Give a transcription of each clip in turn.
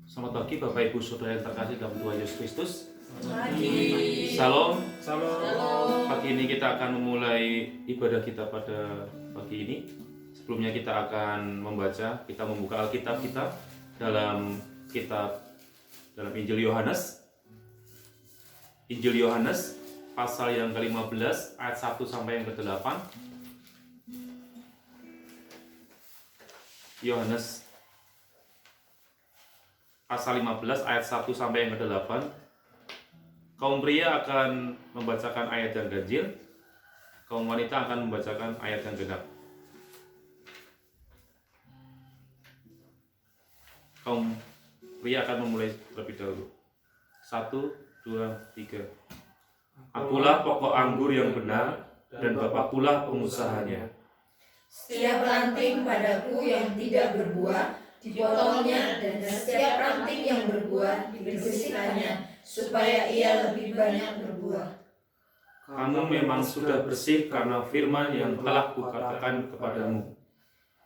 Selamat pagi Bapak Ibu Saudara yang terkasih dalam Tuhan Yesus Kristus. Pagi. Salam. Salam. Pagi ini kita akan memulai ibadah kita pada pagi ini. Sebelumnya kita akan membuka Alkitab kita dalam Injil Yohanes. Injil Yohanes pasal yang ke-15 ayat 1 sampai yang ke-8. Yohanes pasal 15 ayat 1 sampai yang ke-8. Kaum pria akan membacakan ayat yang ganjil, kaum wanita akan membacakan ayat yang genap. Kaum pria akan memulai terlebih dahulu. 1, 2, 3. Akulah pokok anggur yang benar, dan Bapakkulah pengusahanya. Setiap ranting padaku yang tidak berbuah dipotongnya, dan setiap ranting yang berbuah dibersihkannya, supaya ia lebih banyak berbuah. Kamu memang sudah bersih karena firman yang telah kukatakan kepadamu.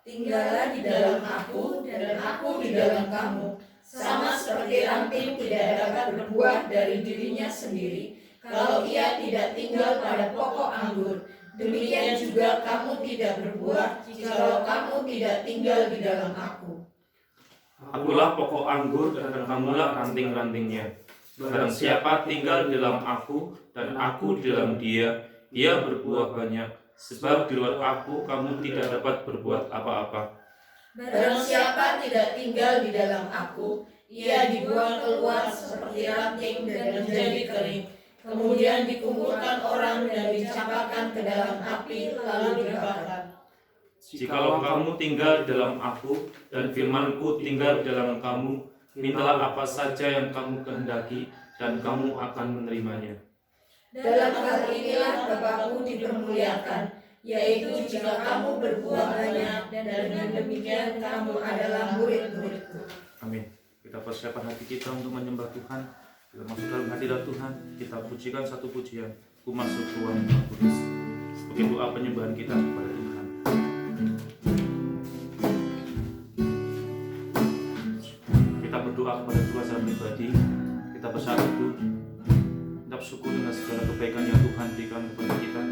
Tinggallah di dalam aku, dan aku di dalam kamu. Sama seperti ranting tidak dapat berbuah dari dirinya sendiri, kalau ia tidak tinggal pada pokok anggur. Demikian juga kamu tidak berbuah, jikalau kamu tidak tinggal di dalam aku. Akulah pokok anggur dan kamulah ranting-rantingnya. Barang siapa tinggal di dalam aku dan aku di dalam dia, ia berbuah banyak. Sebab di luar aku kamu tidak dapat berbuat apa-apa. Barang siapa tidak tinggal di dalam aku, ia dibuang keluar seperti ranting dan menjadi kering. Kemudian dikumpulkan orang dan dicampakkan ke dalam api, lalu dibakar. Jikalau kamu tinggal di dalam aku dan firmanku tinggal di dalam kamu, mintalah apa saja yang kamu kehendaki dan kamu akan menerimanya. Dalam hal inilah Bapakku dipermuliakan, yaitu jika kamu berbuah banyak, dan dengan demikian kamu adalah murid-muridku. Amin. Kita persiapkan hati kita untuk menyembah Tuhan. Kita masuk dalam hadirat Tuhan. Kita pujikan satu pujian, Ku masuk ruang Yang Kudus, sebagai doa penyembahan kita kepada Tuhan. Kita berdoa kepada Tuhan secara pribadi. Kita bersatu dulu. Kita bersyukur dengan segala kebaikan yang Tuhan berikan kepada kita.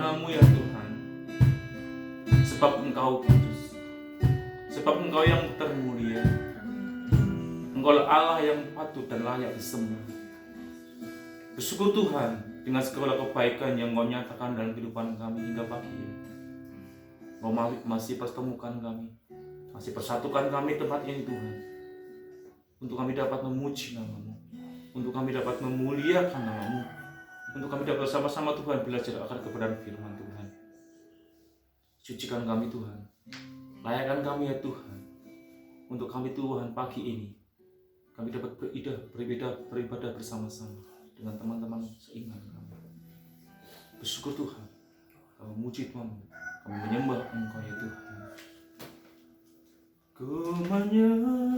kepadamu ya Tuhan, sebab Engkau kudus, sebab Engkau yang termulia, Engkau Allah yang patut dan layak disembah. Bersyukur Tuhan dengan segala kebaikan yang Engkau nyatakan dalam kehidupan kami hingga pagi ini. Engkau masih pertemukan kami, masih persatukan kami tempat ini Tuhan, untuk kami dapat memuji nama-Mu, untuk kami dapat memuliakan nama-Mu, untuk kami dapat bersama-sama Tuhan belajar akan kebenaran firman Tuhan. Sucikan kami Tuhan, layakkan kami ya Tuhan, untuk kami Tuhan pagi ini kami dapat beribadah bersama-sama dengan teman-teman seiman kami. Bersyukur Tuhan, kami memuji Tuhan, kami menyembah Engkau ya Tuhan. Ku menyembah-Mu,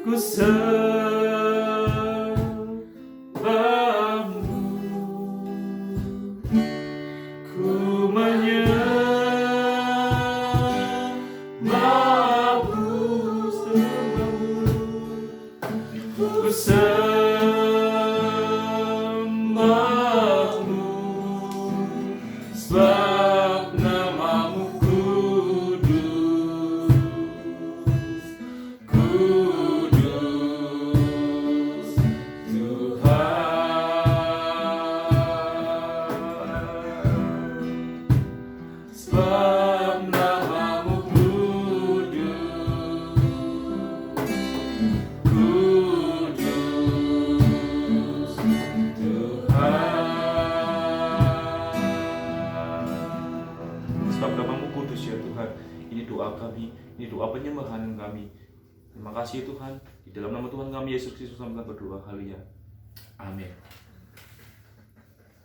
ku sembah-Mu, ku menyembah-Mu, ku sembah-Mu, sebab nama-Mu kudus, kudus Tuhan, sebab nama-Mu kudus, kudus Tuhan. Sebab nama-Mu kudus ya Tuhan. Ini doa kami, ini doa penyembahan kami. Terima kasih Tuhan. Di dalam nama Tuhan kami Yesus Kristus kami berdoa, haleluya. Amin.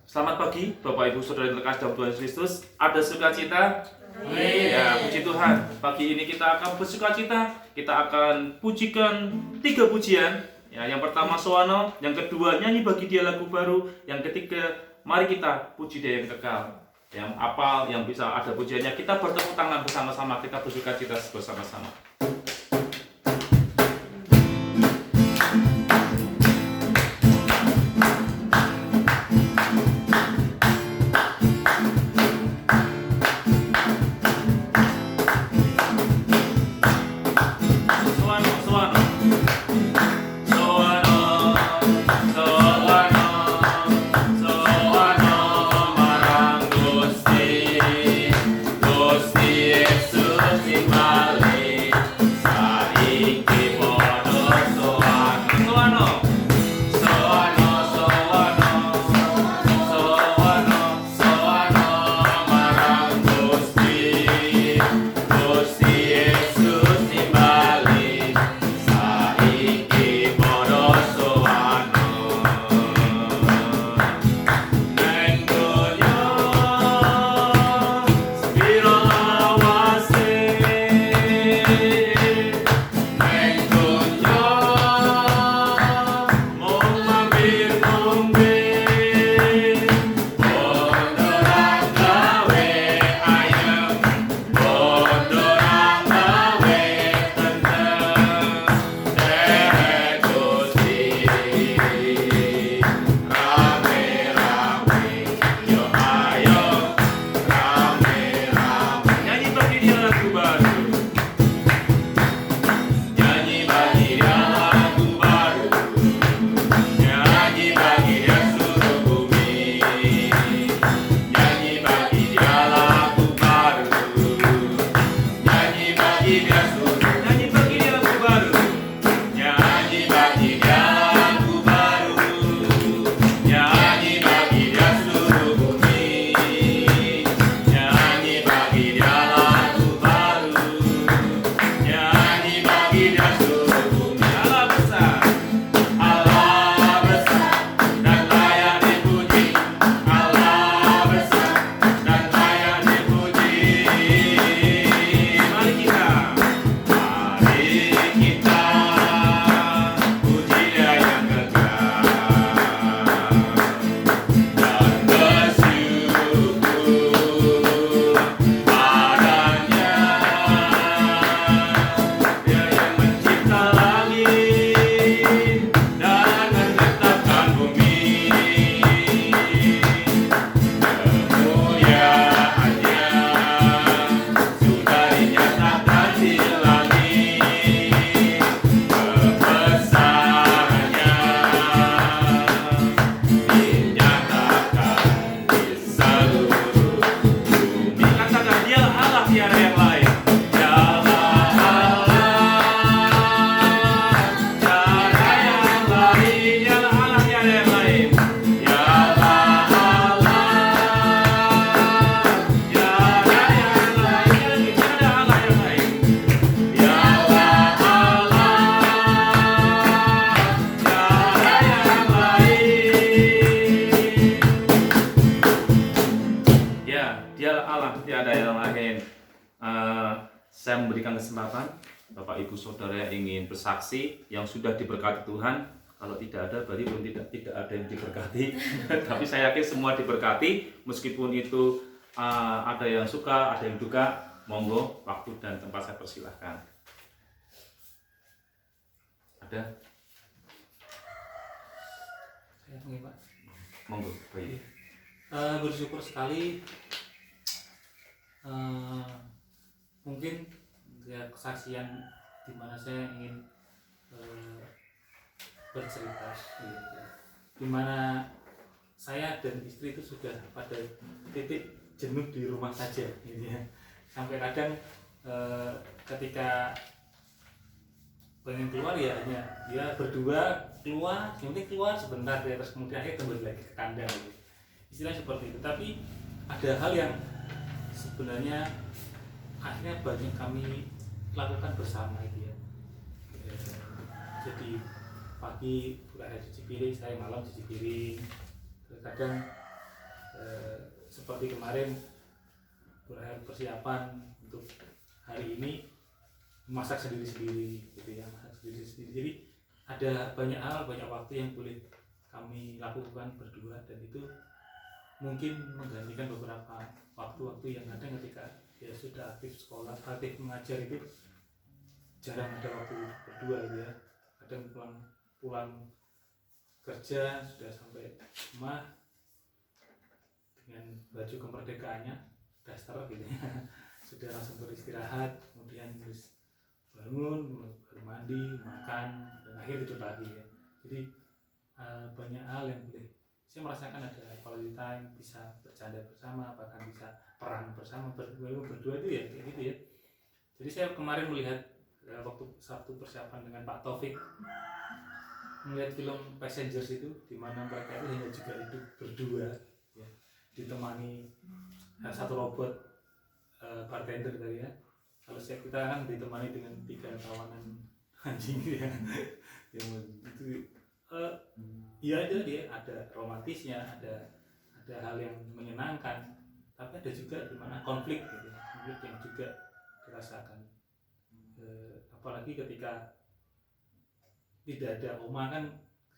Selamat pagi Bapak Ibu Saudara yang terkasih dalam Tuhan Yesus Kristus. Ada sukacita? Amin. Ya, puji Tuhan. Pagi ini kita akan bersukacita. Kita akan pujikan 3 pujian. Ya, yang pertama soano, yang kedua nyanyi bagi Dia lagu baru, yang ketiga mari kita puji Dia yang kekal. Yang apal, yang bisa ada pujiannya, kita bertepuk tangan bersama-sama, kita bersukacita bersama-sama. saya memberikan kesempatan Bapak Ibu Saudara yang ingin bersaksi, yang sudah diberkati Tuhan. Kalau tidak ada berarti belum tidak ada yang diberkati. Tapi saya yakin semua diberkati, meskipun itu ada yang suka, ada yang duka. Monggo, waktu dan tempat saya persilahkan. Ada? Saya mungkin Pak. Monggo, baik. Bersyukur sekali. Mungkin ya, kesaksian di mana saya ingin bercerita, di mana saya dan istri itu sudah pada titik jenuh di rumah saja, gitu ya. Sampai kadang ketika pengen keluar ya hanya dia berdua keluar, yang penting keluar sebentar ya, terus kemudian akhirnya kembali lagi ke kandang, gitu. Istilahnya seperti itu. Tapi ada hal yang sebenarnya akhirnya banyak kami lakukan bersama itu ya. Jadi pagi buka air cuci piring, saya malam cuci piring. Terkadang seperti kemarin berakhir persiapan untuk hari ini masak sendiri-sendiri gitu ya, masak sendiri-sendiri. Jadi ada banyak hal, banyak waktu yang boleh kami lakukan berdua, dan itu mungkin menggantikan beberapa waktu-waktu yang ada ketika ya sudah aktif sekolah, aktif mengajar, itu jarang ada waktu berdua gitu ya. Kadang pulang kerja sudah sampai rumah dengan baju kemerdekaannya, daster gitu ya, sudah langsung beristirahat, kemudian terus bangun, baru mandi, makan, dan akhirnya tidur lagi ya. Jadi banyak hal yang boleh saya merasakan, ada quality time, bisa bercanda bersama, bahkan bisa perang bersama, berdua itu ya kayak gitu ya. Jadi saya kemarin melihat waktu Sabtu persiapan dengan Pak Taufik, melihat film Passengers itu, di mana mereka itu hanya juga hidup berdua ya, ditemani satu robot bartender tadi ya. Kalau kita kan ditemani dengan 3 tawanan anjing ya. Yang itu ya ada romantisnya, ada hal yang menyenangkan, tapi ada juga di mana konflik gitu, konflik yang juga dirasakan. Apalagi ketika tidak ada oma kan,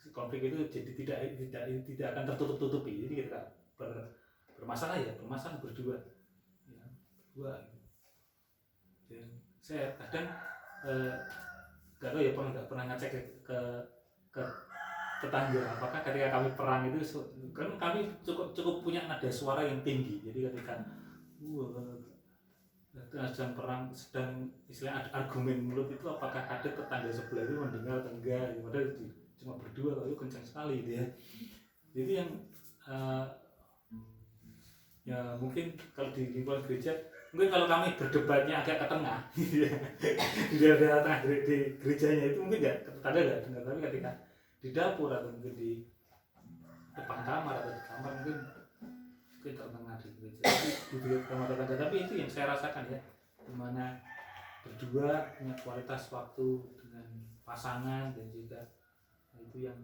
konflik itu jadi tidak akan tertutup-tutupi. Jadi kita bermasalah ya, bermasalah berdua ya, berdua gitu. Dan saya kadang nggak tahu ya, pernah ngecek ke tetangga, apakah ketika kami perang itu kan kami cukup punya nada suara yang tinggi. Jadi ketika sedang perang, sedang istilah argumen mulut itu, apakah ada tetangga sebelah itu mendengar atau enggak? Padahal cuma berdua, itu kencang sekali gitu ya. Jadi yang ya mungkin kalau di lingkungan gereja, mungkin kalau kami berdebatnya agak ke tengah di daerah tengah di gerejanya itu mungkin tetangga nggak dengar, tapi ketika di dapur atau mungkin di depan kamar atau di kamar mungkin terdengar di gereja, di kamar tetangga. Tapi itu yang saya rasakan ya, dimana berdua punya kualitas waktu dengan pasangan, dan juga itu yang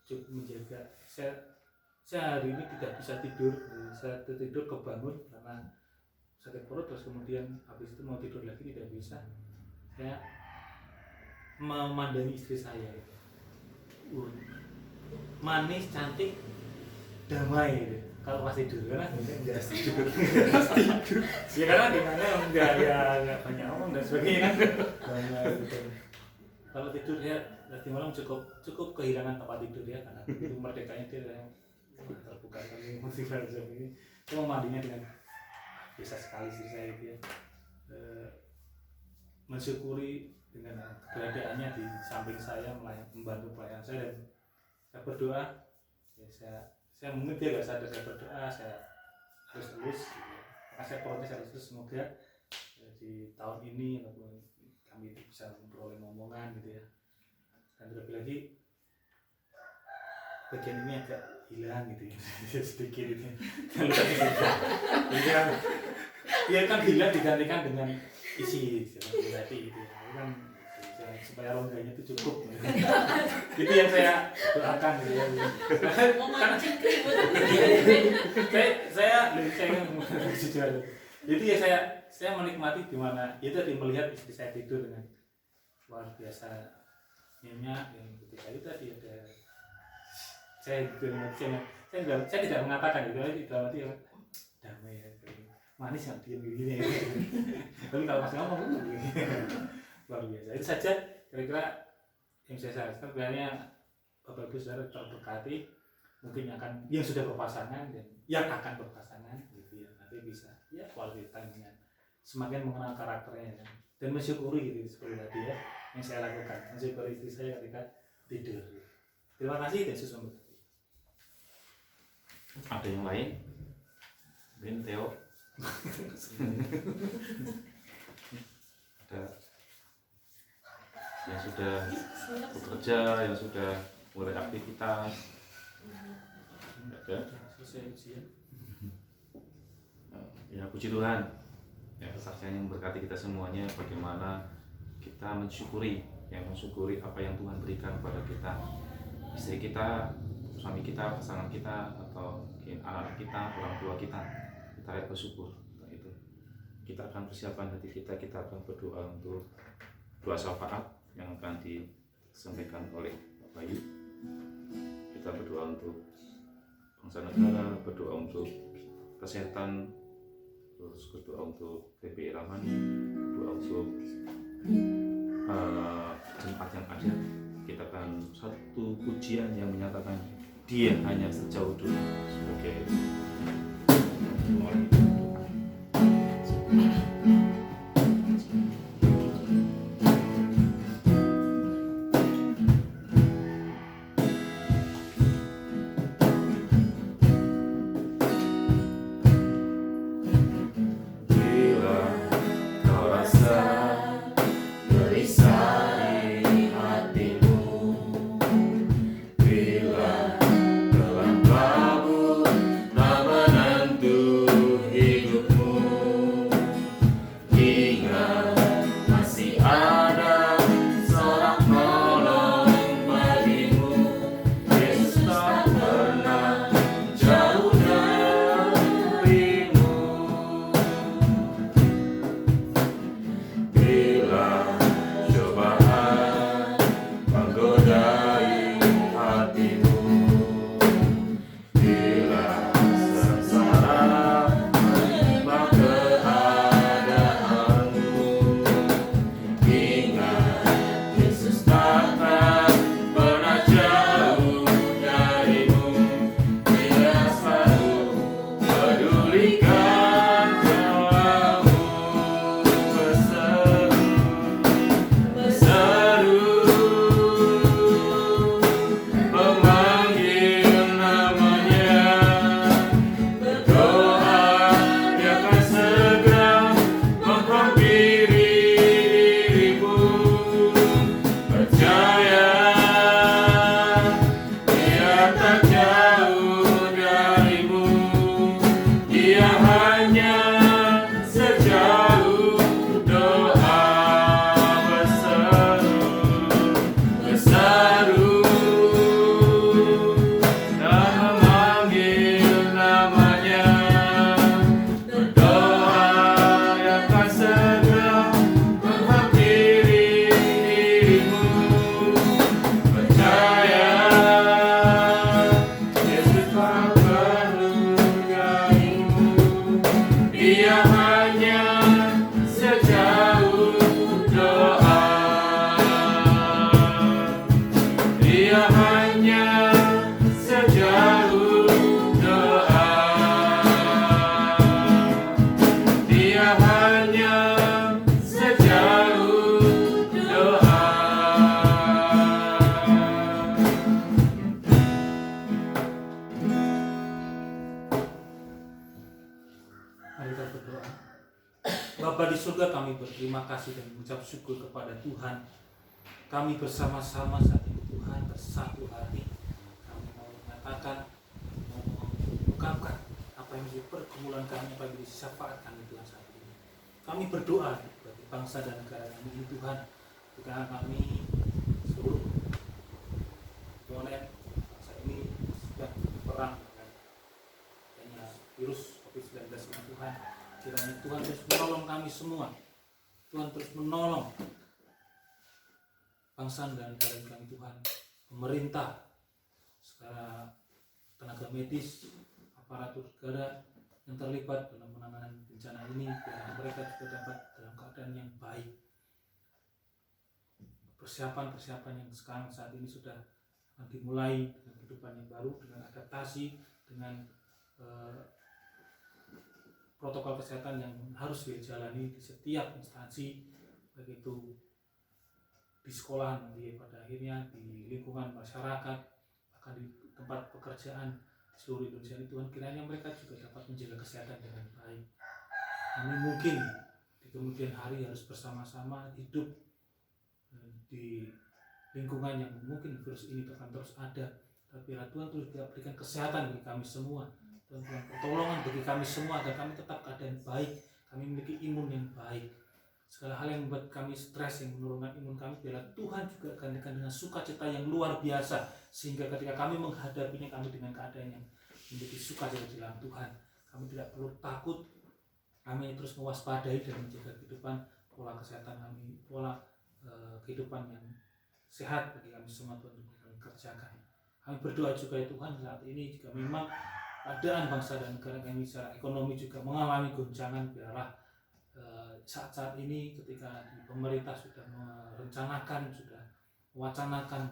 cukup menjaga. Saya hari ini tidak bisa tidur, saya tidur kebangun karena sakit perut, terus kemudian habis itu mau tidur lagi tidak bisa. Saya memandangi istri saya itu manis, cantik, damai gitu. Kalau pas tidur, karena enggak tidur. Ya karena gimana, enggak banyak ngomong dan sebagainya kan. Damai gitu. Kalau tidur ya di malam cukup kehilangan tempat tidur ya, karena itu merdekanya dia yang terbuka kami motivasi ini. Saya memandinya dengan bisa sekali sih saya itu ya. Mensyukuri dengan keberadaannya di samping saya, membantu pelayan saya, dan saya berdoa ya, saya mungkin dia nggak sadar saya berdoa, saya harus terus gitu. Maka saya protes harus terus, semoga ya, di tahun ini kami bisa memperoleh omongan gitu ya. Dan terlebih lagi bagian ini agak hilang gitu ya, sedikit gitu ya. Dia kan hilang digantikan dengan isi berarti gitu ya. Kan supaya rongganya itu cukup gitu. Itu yang saya doakan gitu ya. Karena saya kan jujur, Jadi ya saya menikmati di mana itu tadi melihat istri saya tidur dengan luar biasa nyenyak yang ketika itu tadi ada saya tidak mengatakan itu di dalam hati damai ya, manis yang diam begini tapi kalau masih ngomong luar biasa. Itu saja kira-kira yang saya sarankan. Sebenarnya Bapak Ibu Saudara terberkati mungkin yang sudah berpasangan dan yang akan berpasangan gitu ya, nanti bisa ya quality time dengan semakin mengenal karakternya kan? Dan mensyukuri gitu seperti tadi ya yang saya lakukan, mensyukuri istri saya ketika tidur. Terima kasih dan Yesus memberkati. Ada yang lain? Mungkin Theo? Ada yang sudah bekerja, yang sudah mulai aktivitas? Ada? Selesai ujian. Ya puji Tuhan ya, kesaksian yang berkati kita semuanya, bagaimana kita mensyukuri apa yang Tuhan berikan kepada kita, istri kita, suami kita, pasangan kita, atau mungkin anak kita, orang tua kita ya bersyukur. Nah, itu kita akan persiapkan hati kita akan berdoa untuk doa syafaat yang akan disampaikan oleh Pak Bayu. Kita berdoa untuk bangsa negara, berdoa untuk kesehatan, terus berdoa untuk PPI Ramani, berdoa untuk jemaat yang ada. Kita akan satu pujian yang menyatakan Dia hanya sejauh dulu sebagai orang doa. Bapa di surga, kami berterima kasih dan mengucap syukur kepada Tuhan. Kami bersama-sama saat ini Tuhan bersatu hati. Kami mau mengatakan, mau mengungkapkan apa yang menjadi pergumulan kami, apa yang menjadi syafaat kami Tuhan saat ini. Kami berdoa bagi bangsa dan negara kami ini Tuhan. Karena kami seluruh komponen bangsa ini sedang berperang dengan virus COVID-19 ini Tuhan. Kiranya Tuhan terus menolong kami semua. Tuhan terus menolong bangsa dan negara kami Tuhan, pemerintah, segala tenaga medis, aparatur negara yang terlibat dalam penanganan bencana ini, biar mereka juga dapat dalam keadaan yang baik. Persiapan yang sekarang saat ini sudah akan dimulai dengan kehidupan yang baru, dengan adaptasi, dengan protokol kesehatan yang harus dijalani di setiap instansi, baik itu di sekolah, nanti pada akhirnya di lingkungan masyarakat, bahkan di tempat pekerjaan di seluruh Indonesia ini. Tuhan, kiranya mereka juga dapat menjaga kesehatan dengan baik. Kami mungkin di kemudian hari harus bersama-sama hidup di lingkungan yang mungkin virus ini akan terus ada, tapi Tuhan terus berikan kesehatan bagi kami semua. Tuhan, pertolongan bagi kami semua agar kami tetap keadaan baik, kami memiliki imun yang baik. Segala hal yang membuat kami stres, yang menurunkan imun kami, biarlah Tuhan juga gantikan dengan sukacita yang luar biasa, sehingga ketika kami menghadapinya, kami dengan keadaan yang memiliki sukacita di dalam Tuhan. Kami tidak perlu takut, kami terus mewaspadai dan menjaga kehidupan, pola kesehatan kami, pola kehidupan yang sehat bagi kami semua. Tuhan, untuk kami kerjakan. Kami berdoa juga ya Tuhan, saat ini jika memang keadaan bangsa dan negara kami secara ekonomi juga mengalami goncangan, biarlah saat-saat ini ketika pemerintah sudah merencanakan, sudah mewacanakan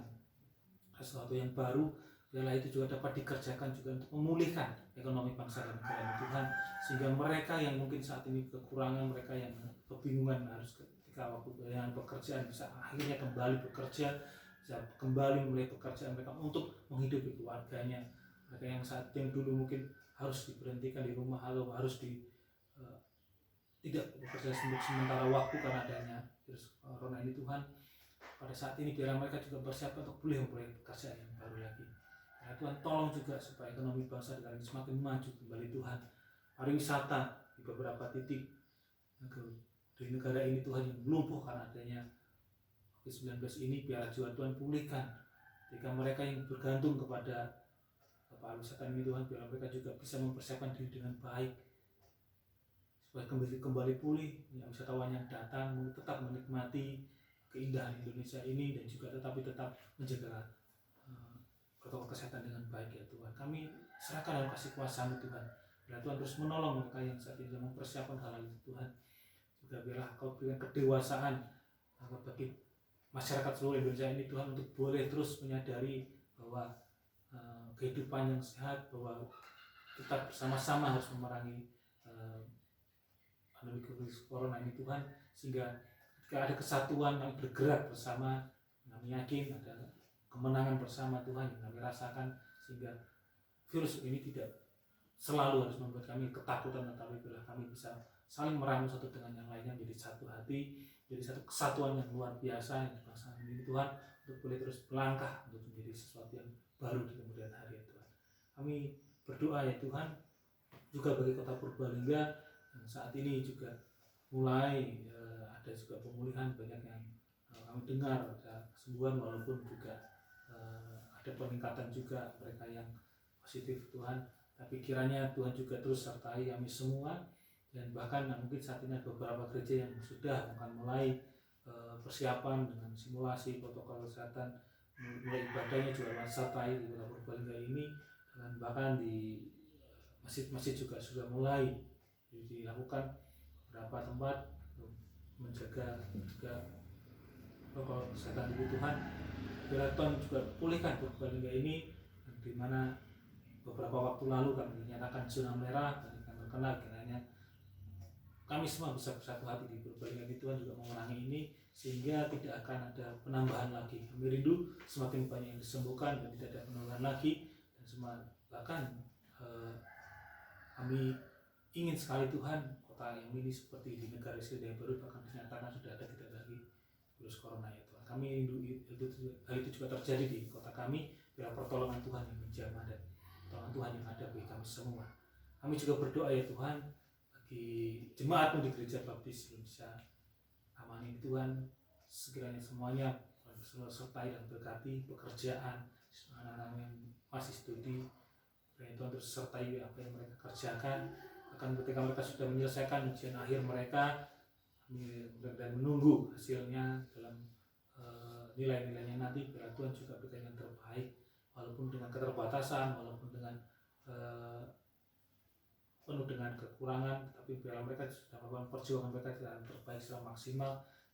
sesuatu yang baru, biarlah itu juga dapat dikerjakan juga untuk memulihkan ekonomi bangsa dan negara Tuhan, sehingga mereka yang mungkin saat ini kekurangan, mereka yang kebingungan harus ketika waktu dengan pekerjaan bisa akhirnya kembali bekerja, bisa kembali mulai pekerjaan mereka untuk menghidupi keluarganya. Mereka yang saat yang dulu mungkin harus diberhentikan di rumah atau harus tidak bekerja sementara waktu karena adanya virus corona ini, Tuhan, pada saat ini biarlah mereka juga bersiap untuk boleh memulai pekerjaan yang baru lagi. Ya Tuhan, tolong juga supaya ekonomi bangsa dan negara semakin maju kembali Tuhan. Pariwisata di beberapa titik di negara ini Tuhan yang lumpuh karena adanya COVID-19 ini, biarlah juga Tuhan pulihkan. Jika mereka yang bergantung kepada pariwisata ini Tuhan, biarlah mereka juga bisa mempersiapkan diri dengan baik supaya kembali pulih, yang wisatawan yang datang tetap menikmati keindahan Indonesia ini dan juga tetap menjaga protokol kesehatan dengan baik ya Tuhan. Kami serahkan dalam kasih kuasa-Mu Tuhan. Biarlah Tuhan terus menolong mereka yang saat ini mempersiapkan hal itu Tuhan. Juga biarlah Kau berikan kedewasaan bagi masyarakat seluruh Indonesia ini Tuhan, untuk boleh terus menyadari bahwa kehidupan yang sehat, bahwa kita bersama-sama harus memerangi pandemi virus corona ini Tuhan, sehingga ketika ada kesatuan yang bergerak bersama, kami yakin ada kemenangan bersama Tuhan yang kami rasakan, sehingga virus ini tidak selalu harus membuat kami ketakutan, tetapi bila kami bisa saling merangkul satu dengan yang lainnya menjadi satu hati, jadi satu kesatuan yang luar biasa yang bangsa ini Tuhan, untuk boleh terus melangkah untuk menjadi sesuatu yang baru di kemudian hari ya Tuhan. Kami berdoa ya Tuhan juga bagi Kota Purbalingga yang saat ini juga mulai ada juga pemulihan, banyak yang kami dengar ada kesembuhan, walaupun juga ada peningkatan juga mereka yang positif Tuhan, tapi kiranya Tuhan juga terus sertai kami semua. Dan bahkan mungkin saat ini ada beberapa gereja yang sudah akan mulai persiapan dengan simulasi protokol kesehatan, mulai ibadahnya juga sertai di Kota Purbalingga ini, dan bahkan di masjid-masjid juga sudah mulai dilakukan beberapa tempat menjaga juga protokol kesehatan di Tuhan. Biarlah Tuhan juga pulihkan Purbalingga ini, di mana beberapa waktu lalu kami dinyatakan zona merah, dan kami terkenal kiranya kami semua bisa bersatu hati di Purbalingga ini, Tuhan juga mengurangi ini sehingga tidak akan ada penambahan lagi. Kami rindu semakin banyak yang disembuhkan dan tidak ada penambahan lagi, dan semua bahkan kami ingin sekali Tuhan kota yang ini seperti di negara Selandia Baru, bahkan dinyatakan sudah ada tidak lagi virus corona ya Tuhan. Kami rindu hal itu juga terjadi di kota kami, biar pertolongan Tuhan yang menjamah dan pertolongan Tuhan yang ada bagi kami semua. Kami juga berdoa ya Tuhan bagi jemaat di Gereja Baptis Indonesia Amani Tuhan, sekiranya semuanya sertai dan berkati pekerjaan anak-anak yang masih studi, Tuhan terus sertai apa yang mereka kerjakan, bahkan ketika mereka sudah menyelesaikan ujian akhir mereka dan menunggu hasilnya dalam nilai-nilainya nanti, biarlah Tuhan juga berikan yang terbaik, walaupun dengan keterbatasan, walaupun dengan penuh dengan kekurangan, tapi biarlah mereka sudah melakukan perjuangan mereka yang terbaik secara maksimal.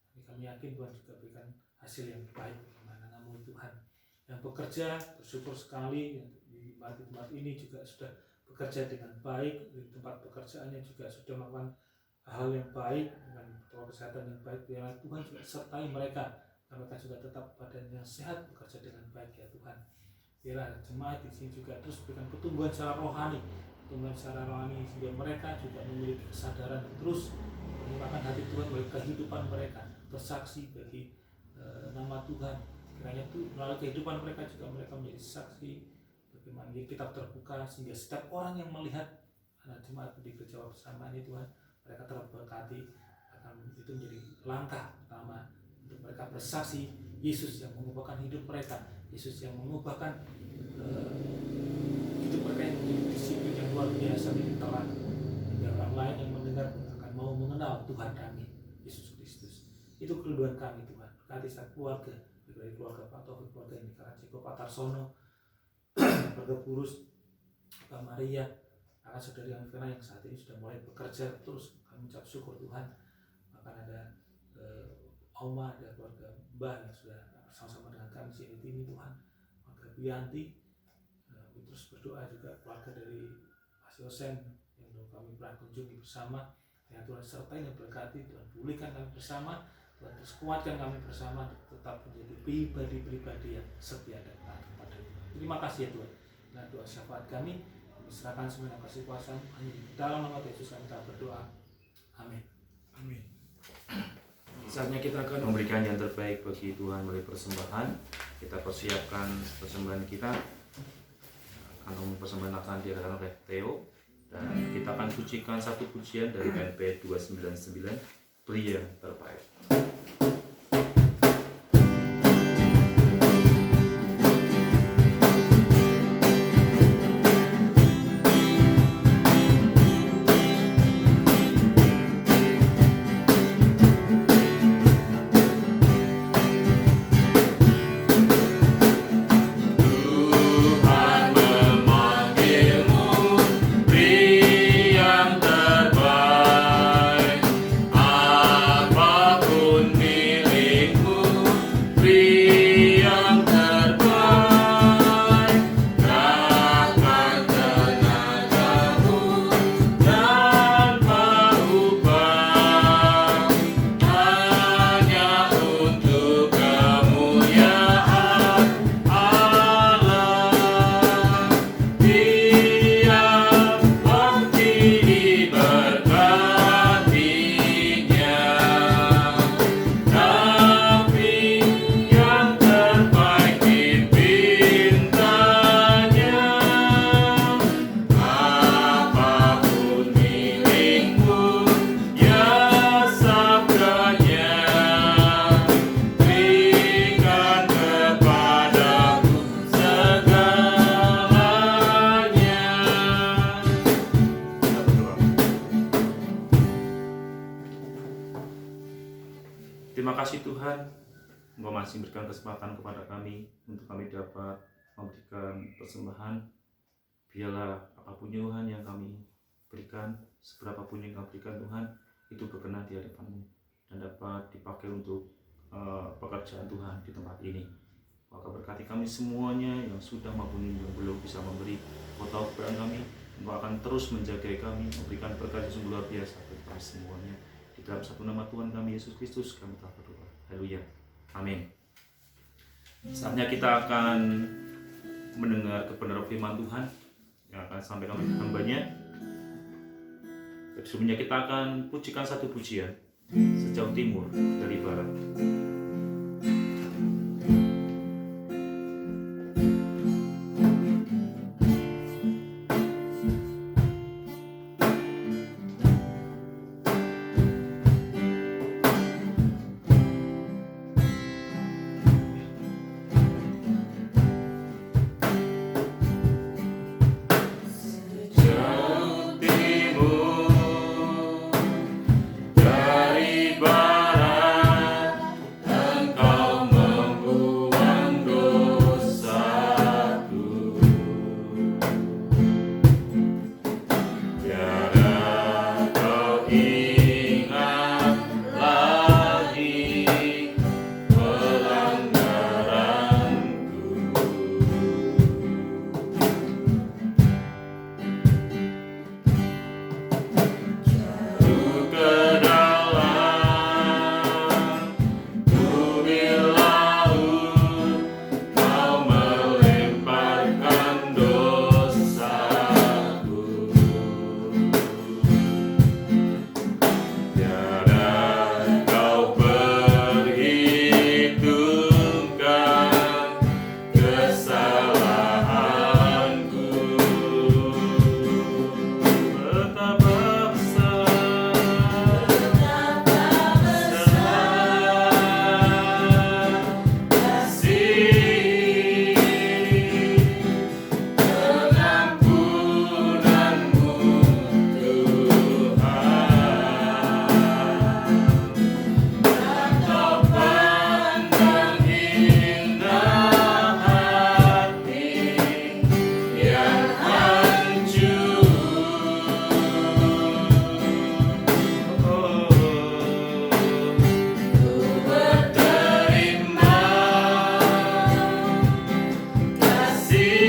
Tapi kami yakin Tuhan juga berikan hasil yang baik bagaimana namun Tuhan. Yang bekerja bersyukur sekali di tempat ini juga sudah bekerja dengan baik, di tempat pekerjaannya juga sudah melakukan hal yang baik dengan protokol kesehatan yang baik. Biarlah Tuhan juga sertai mereka, karena mereka juga tetap badannya sehat, bekerja dengan baik ya Tuhan. Biarlah jemaat di sini juga terus berikan pertumbuhan secara rohani, sehingga mereka juga memiliki kesadaran terus menggunakan hati Tuhan bagi kehidupan mereka, bersaksi bagi nama Tuhan. Kiranya itu melalui kehidupan mereka juga mereka menjadi saksi bagaimana kitab terbuka, sehingga setiap orang yang melihat anak jemaat di gereja bersama ini Tuhan, mereka terberkati. Akan itu menjadi langkah pertama untuk mereka bersaksi Yesus yang mengubahkan hidup mereka, Yesus yang mengubahkan hidup mereka yang menjadi disiplin yang luar biasa di terang, hingga orang lain yang mendengar pun akan mau mengenal Tuhan kami Yesus Kristus. Itu kerinduan kami Tuhan. Berkati setiap keluarga, dari keluarga Pak Taufik, keluarga yang di Karaciko, Pak Tarsono, keluarga Purus, Pak Maria, akan saudari Amifena yang saat ini sudah mulai bekerja terus. Kami ucap syukur Tuhan. Bahkan ada Oma, ada keluarga Mbah yang sudah bersama-sama dengan kami sini Tuhan. Keluarga Bianti, terus berdoa juga keluarga dari Mas Yosen yang kami pernah kunjungi bersama. Ya Tuhan sertai dan berkati, Tuhan pulihkan kami bersama, Tuhan terus kuatkan kami bersama, tetap menjadi pribadi-pribadi yang setia dan taat kepada Tuhan. Terima kasih ya Tuhan. Dengan doa syafaat kami serahkan semua yang kasih kuasa hanya di dalam nama Yesus kami telah berdoa. Amin. Amin. Saatnya kita akan memberikan yang terbaik bagi Tuhan melalui persembahan. Kita persiapkan persembahan kita. Kantong persembahan akan diadakan oleh Theo, dan kita akan sucikan satu pujian dari NP 299, Beri yang Terbaik. Terima kasih Tuhan, Engkau masih berikan kesempatan kepada kami untuk kami dapat memberikan persembahan. Biarlah apapun Tuhan yang kami berikan, seberapapun yang kami berikan Tuhan, itu berkenan di hadapan-Mu dan dapat dipakai untuk pekerjaan Tuhan di tempat ini. Maka berkati kami semuanya yang sudah maupun yang belum bisa memberi. Engkau tahu keberadaan kami, Engkau akan terus menjaga kami, memberikan berkat yang sungguh luar biasa kepada semuanya. Di dalam satu nama Tuhan kami Yesus Kristus kami telah berdoa. Haleluya. Amin. Saatnya kita akan mendengar kebenaran firman Tuhan yang akan sampaikan oleh hambanya. Sebelumnya kita akan pujikan satu pujian, Sejauh Timur dari Barat. Sejauh timur kasih